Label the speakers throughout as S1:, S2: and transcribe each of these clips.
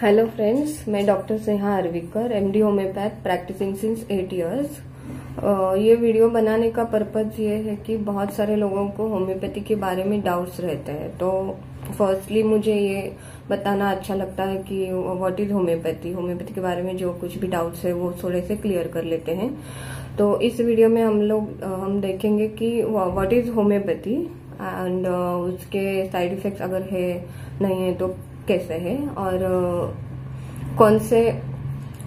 S1: Hello friends, मैं doctor Sneha Arvikar, MD homeopath, practising since 8 years. ये video बनाने का पर्पज ये है कि बहुत सारे लोगों को होम्योपैथी के बारे में डाउट्स रहते हैं। तो फर्स्टली मुझे ये बताना अच्छा लगता है कि व्हाट इज होम्योपैथी के बारे में जो कुछ भी डाउट्स है वो थोड़े से क्लियर कर लेते हैं। तो इस वीडियो में हम देखेंगे कि व्हाट इज होम्योपैथी एंड उसके साइड इफेक्ट्स अगर है नहीं है तो कैसे है, और कौन से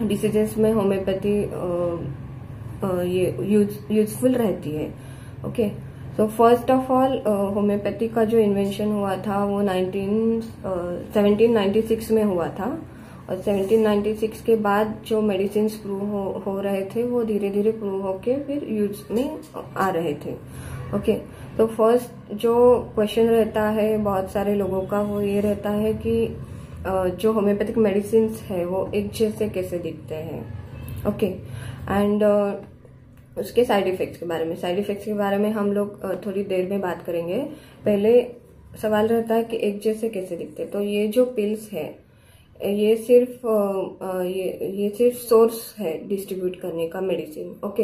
S1: डिसीजेस में होम्योपैथी ये यूजफुल रहती है। Okay, so first of all homeopathy का जो इन्वेंशन हुआ था वो 1796 में हुआ था, और 1796 के बाद जो मेडिसिन प्रूव हो रहे थे वो धीरे धीरे प्रूव होके फिर यूज में आ रहे थे। ओके, तो फर्स्ट जो क्वेश्चन रहता है बहुत सारे लोगों का वो ये रहता है कि जो होम्योपैथिक मेडिसिन है वो एक जैसे कैसे दिखते हैं। ओके, एंड उसके साइड इफेक्ट्स के बारे में हम लोग थोड़ी देर में बात करेंगे। पहले सवाल रहता है कि एक जैसे कैसे दिखते हैं। तो ये जो पिल्स है ये सिर्फ सोर्स है डिस्ट्रीब्यूट करने का मेडिसिन। ओके,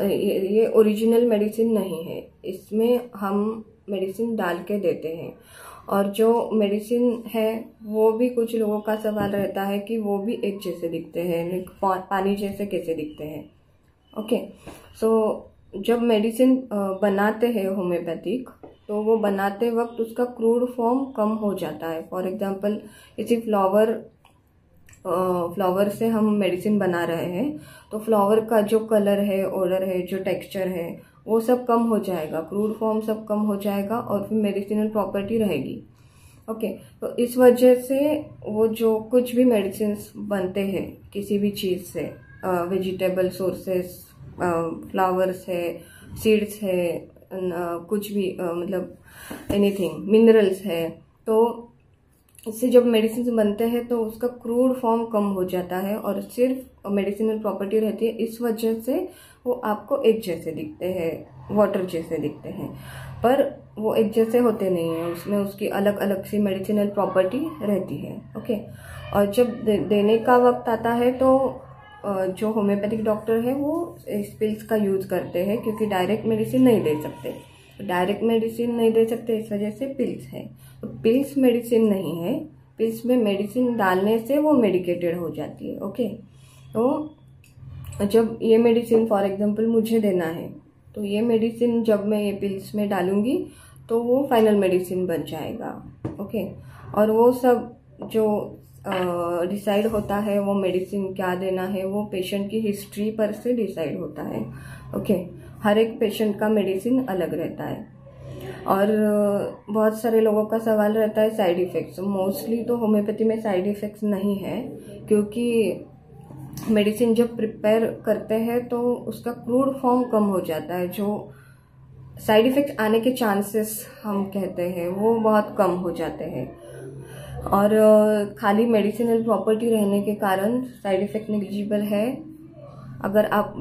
S1: ये ओरिजिनल मेडिसिन नहीं है, इसमें हम मेडिसिन डाल के देते हैं। और जो मेडिसिन है वो भी कुछ लोगों का सवाल रहता है कि वो भी एक जैसे दिखते हैं, पानी जैसे कैसे दिखते हैं। ओके, सो जब मेडिसिन बनाते हैं होम्योपैथिक तो वो बनाते वक्त उसका क्रूड फॉर्म कम हो जाता है। फॉर एग्जांपल किसी फ्लावर से हम मेडिसिन बना रहे हैं तो फ्लावर का जो कलर है, ओडर है, जो टेक्सचर है वो सब कम हो जाएगा, क्रूड फॉर्म सब कम हो जाएगा और फिर मेडिसिनल प्रॉपर्टी रहेगी। ओके, तो इस वजह से वो जो कुछ भी मेडिसिन बनते हैं किसी भी चीज से, वेजिटेबल सोर्सेस, फ्लावर्स है, सीड्स है, कुछ भी मतलब एनीथिंग, मिनरल्स है, तो इससे जब मेडिसिन बनते हैं तो उसका क्रूड फॉर्म कम हो जाता है और सिर्फ मेडिसिनल प्रॉपर्टी रहती है। इस वजह से वो आपको एक जैसे दिखते हैं, वाटर जैसे दिखते हैं, पर वो एक जैसे होते नहीं है, उसमें उसकी अलग अलग सी मेडिसिनल प्रॉपर्टी रहती है। ओके, और जब देने का वक्त आता है तो जो होम्योपैथिक डॉक्टर है वो इस पिल्स का यूज करते हैं, क्योंकि डायरेक्ट मेडिसिन नहीं दे सकते। इस वजह से पिल्स है। तो पिल्स मेडिसिन नहीं है, पिल्स में मेडिसिन डालने से वो मेडिकेटेड हो जाती है। ओके, तो जब ये मेडिसिन फॉर एग्जांपल मुझे देना है तो ये मेडिसिन जब मैं ये पिल्स में डालूंगी तो वो फाइनल मेडिसिन बन जाएगा। ओके, और वो सब जो डिसाइड होता है वो मेडिसिन क्या देना है वो पेशेंट की हिस्ट्री पर से डिसाइड होता है। ओके, हर एक पेशेंट का मेडिसिन अलग रहता है। और बहुत सारे लोगों का सवाल रहता है साइड इफेक्ट्स। मोस्टली तो होम्योपैथी में साइड इफेक्ट्स नहीं है, क्योंकि मेडिसिन जब प्रिपेयर करते हैं तो उसका क्रूड फॉर्म कम हो जाता है। जो साइड इफेक्ट आने के चांसेस हम कहते हैं वो बहुत कम हो जाते हैं, और खाली मेडिसिनल प्रॉपर्टी रहने के कारण साइड इफेक्ट नेग्लिजिबल है। अगर आप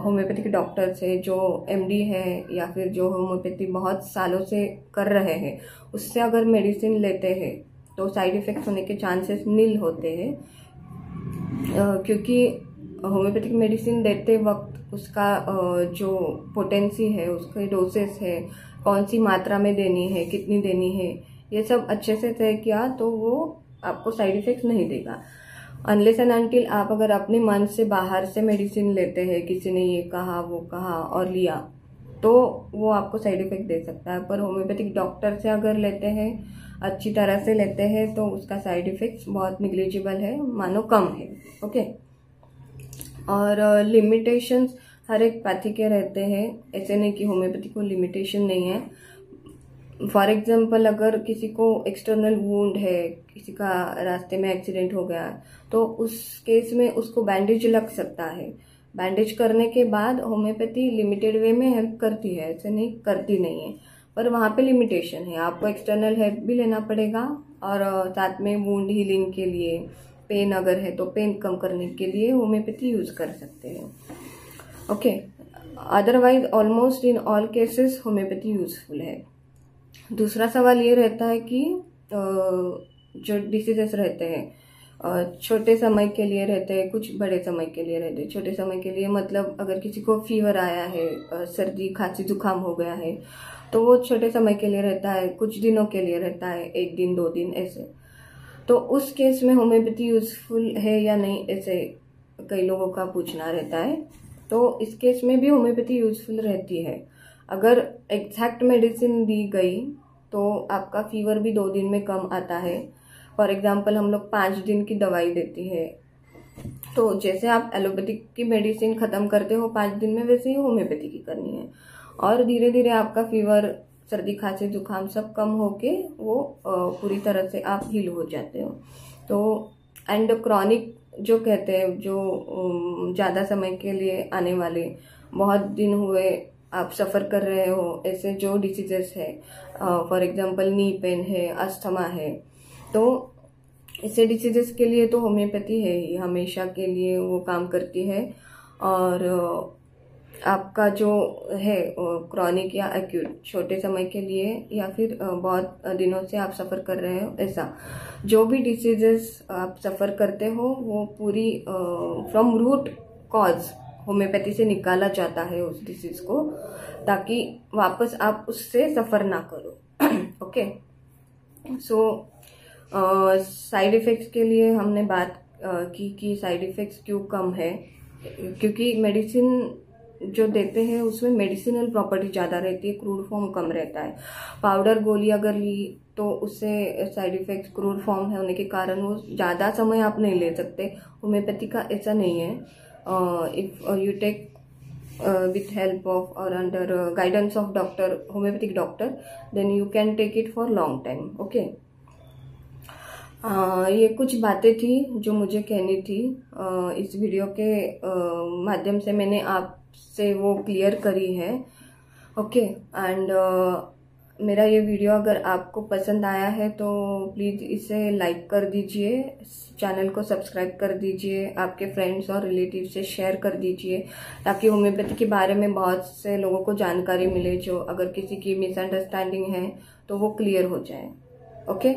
S1: होम्योपैथिक डॉक्टर से जो एमडी है या फिर जो होम्योपैथी बहुत सालों से कर रहे हैं उससे अगर मेडिसिन लेते हैं तो साइड इफेक्ट होने के चांसेस नील होते हैं, क्योंकि होम्योपैथिक मेडिसिन देते वक्त उसका जो पोटेंसी है, उसके डोसेस है, कौन सी मात्रा में देनी है, कितनी देनी है, ये सब अच्छे से तय किया तो वो आपको साइड इफेक्ट नहीं देगा। अनलेस एंड अनटिल आप अगर अपने मन से बाहर से मेडिसिन लेते हैं, किसी ने ये कहा वो कहा और लिया, तो वो आपको साइड इफेक्ट दे सकता है। पर होम्योपैथिक डॉक्टर से अगर लेते हैं, अच्छी तरह से लेते हैं, तो उसका साइड इफेक्ट्स बहुत निग्लिजिबल है, मानो कम है। ओके, और लिमिटेशंस हर एक पैथी के रहते हैं, ऐसे नहीं कि होम्योपैथी को लिमिटेशन नहीं है। फॉर एग्जाम्पल अगर किसी को एक्सटर्नल वुंड है, किसी का रास्ते में एक्सीडेंट हो गया, तो उस केस में उसको बैंडेज लग सकता है। बैंडेज करने के बाद होम्योपैथी लिमिटेड वे में हेल्प करती है, ऐसे नहीं करती नहीं है, पर वहां पे लिमिटेशन है, आपको एक्सटर्नल हेल्प भी लेना पड़ेगा। और साथ में वुंड हीलिंग के लिए, पेन अगर है तो पेन कम करने के लिए होम्योपैथी यूज कर सकते हैं। Okay, otherwise almost in all cases homeopathy useful है। दूसरा सवाल ये रहता है कि जो डिसीजेस रहते हैं छोटे समय के लिए रहते हैं, कुछ बड़े समय के लिए रहते हैं। छोटे समय के लिए मतलब अगर किसी को फीवर आया है, सर्दी खांसी जुकाम हो गया है, तो वो छोटे समय के लिए रहता है, कुछ दिनों के लिए रहता है, 1 दिन 2 दिन ऐसे। तो उस केस में होम्योपैथी यूजफुल है या नहीं, ऐसे कई लोगों का पूछना रहता है। तो इस केस में भी होम्योपैथी यूजफुल रहती है। अगर एग्जैक्ट मेडिसिन दी गई तो आपका फीवर भी 2 दिन में कम आता है। फॉर एग्जाम्पल हम लोग 5 दिन की दवाई देती है, तो जैसे आप एलोपैथिक की मेडिसिन खत्म करते हो 5 दिन में, वैसे ही होम्योपैथी की करनी है। और धीरे धीरे आपका फीवर, सर्दी खांसी जुकाम सब कम होके वो पूरी तरह से आप हील हो जाते हो। तो एंड क्रॉनिक जो कहते हैं, जो ज़्यादा समय के लिए आने वाले, बहुत दिन हुए आप सफ़र कर रहे हो, ऐसे जो डिसीजेस है, फॉर एग्जांपल नी पेन है, अस्थमा है, तो ऐसे डिसीजेस के लिए तो होम्योपैथी है ही, हमेशा के लिए वो काम करती है। और आपका जो है क्रॉनिक या एक्यूट, छोटे समय के लिए या फिर बहुत दिनों से आप सफ़र कर रहे हो, ऐसा जो भी डिसीजेस आप सफ़र करते हो वो पूरी फ्रॉम रूट कॉज होम्योपैथी से निकाला जाता है उस डिसीज को, ताकि वापस आप उससे सफ़र ना करो। ओके, सो साइड इफ़ेक्ट्स के लिए हमने बात की कि साइड इफ़ेक्ट्स क्यों कम है, क्योंकि मेडिसिन जो देते हैं उसमें मेडिसिनल प्रॉपर्टी ज़्यादा रहती है, क्रूड फॉर्म कम रहता है। पाउडर गोली अगर ली तो उससे साइड इफ़ेक्ट्स क्रूड फॉर्म है होने के कारण वो ज़्यादा समय आप नहीं ले सकते। होम्योपैथी का ऐसा नहीं है। If you take with help of or under guidance of doctor, homeopathic doctor, then you can take it for long time. Okay, ये कुछ बातें थी जो मुझे कहनी थी। इस वीडियो के माध्यम से मैंने आपसे वो क्लियर करी है। ओके, एंड मेरा ये वीडियो अगर आपको पसंद आया है तो प्लीज़ इसे लाइक कर दीजिए, चैनल को सब्सक्राइब कर दीजिए, आपके फ्रेंड्स और रिलेटिव से शेयर कर दीजिए, ताकि होम्योपैथी के बारे में बहुत से लोगों को जानकारी मिले, जो अगर किसी की मिसअंडरस्टैंडिंग है तो वो क्लियर हो जाए। Okay,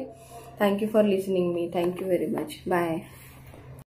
S1: thank you for listening me, thank you very much, bye.